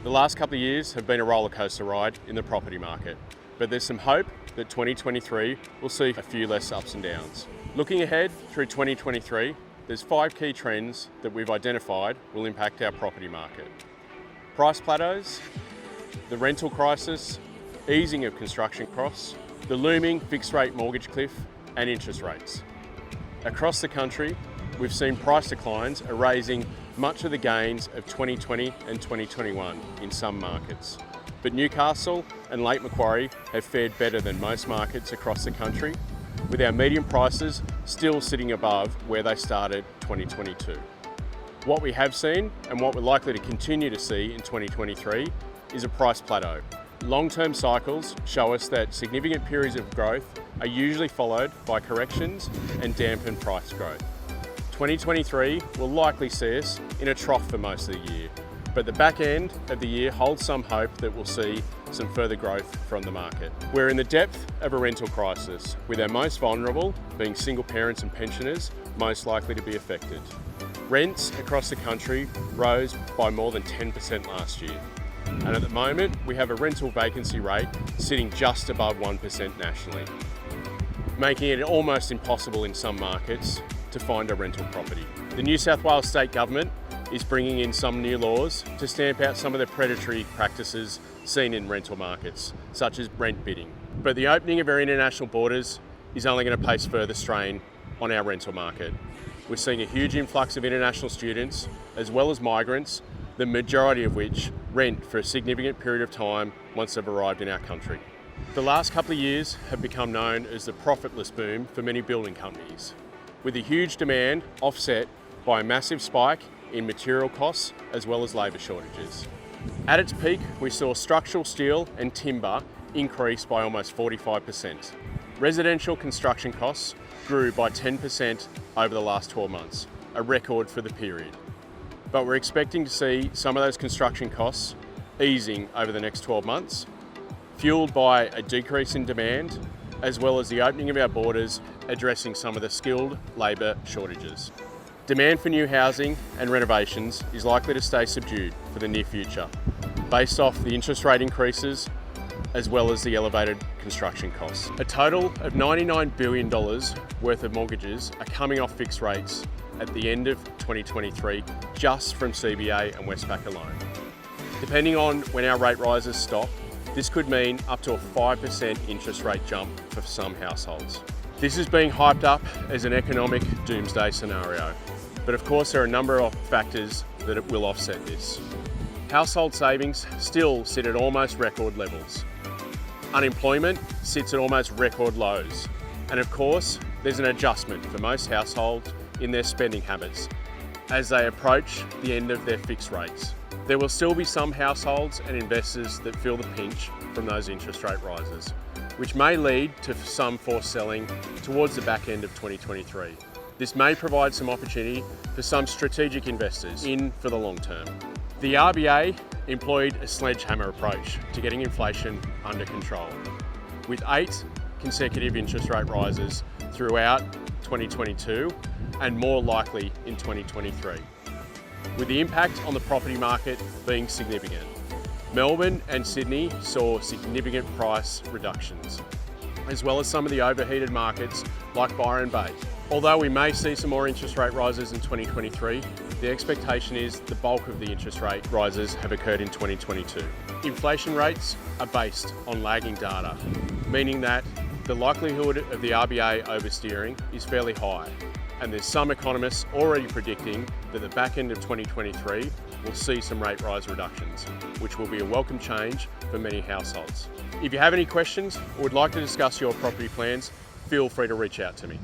The last couple of years have been a roller coaster ride in the property market, but there's some hope that 2023 will see a few less ups and downs. Looking ahead through 2023, there's 5 key trends that we've identified will impact our property market. Price plateaus, the rental crisis, easing of construction costs, the looming fixed rate mortgage cliff, and interest rates. Across the country, we've seen price declines erasing much of the gains of 2020 and 2021 in some markets. But Newcastle and Lake Macquarie have fared better than most markets across the country, with our median prices still sitting above where they started 2022. What we have seen, and what we're likely to continue to see in 2023, is a price plateau. Long-term cycles show us that significant periods of growth are usually followed by corrections and dampened price growth. 2023 will likely see us in a trough for most of the year, but the back end of the year holds some hope that we'll see some further growth from the market. We're in the depth of a rental crisis, with our most vulnerable being single parents and pensioners most likely to be affected. Rents across the country rose by more than 10% last year, and at the moment we have a rental vacancy rate sitting just above 1% nationally, making it almost impossible in some markets to find a rental property. The New South Wales State Government is bringing in some new laws to stamp out some of the predatory practices seen in rental markets, such as rent bidding. But the opening of our international borders is only going to place further strain on our rental market. We're seeing a huge influx of international students, as well as migrants, the majority of which rent for a significant period of time once they've arrived in our country. The last couple of years have become known as the profitless boom for many building companies, with a huge demand offset by a massive spike in material costs as well as labour shortages. At its peak, we saw structural steel and timber increase by almost 45%. Residential construction costs grew by 10% over the last 12 months, a record for the period. But we're expecting to see some of those construction costs easing over the next 12 months, fueled by a decrease in demand, as well as the opening of our borders addressing some of the skilled labour shortages. Demand for new housing and renovations is likely to stay subdued for the near future, based off the interest rate increases as well as the elevated construction costs. A total of $99 billion worth of mortgages are coming off fixed rates at the end of 2023 just from CBA and Westpac alone. Depending on when our rate rises stop, this could mean up to a 5% interest rate jump for some households. This is being hyped up as an economic doomsday scenario, but of course there are a number of factors that will offset this. Household savings still sit at almost record levels. Unemployment sits at almost record lows. And of course, there's an adjustment for most households in their spending habits as they approach the end of their fixed rates. There will still be some households and investors that feel the pinch from those interest rate rises, which may lead to some forced selling towards the back end of 2023. This may provide some opportunity for some strategic investors in for the long term. The RBA employed a sledgehammer approach to getting inflation under control, with 8 consecutive interest rate rises throughout 2022 and more likely in 2023. With the impact on the property market being significant. Melbourne and Sydney saw significant price reductions, as well as some of the overheated markets like Byron Bay. Although we may see some more interest rate rises in 2023, the expectation is the bulk of the interest rate rises have occurred in 2022. Inflation rates are based on lagging data, meaning that the likelihood of the RBA oversteering is fairly high. And there's some economists already predicting that the back end of 2023 will see some rate rise reductions, which will be a welcome change for many households. If you have any questions or would like to discuss your property plans, feel free to reach out to me.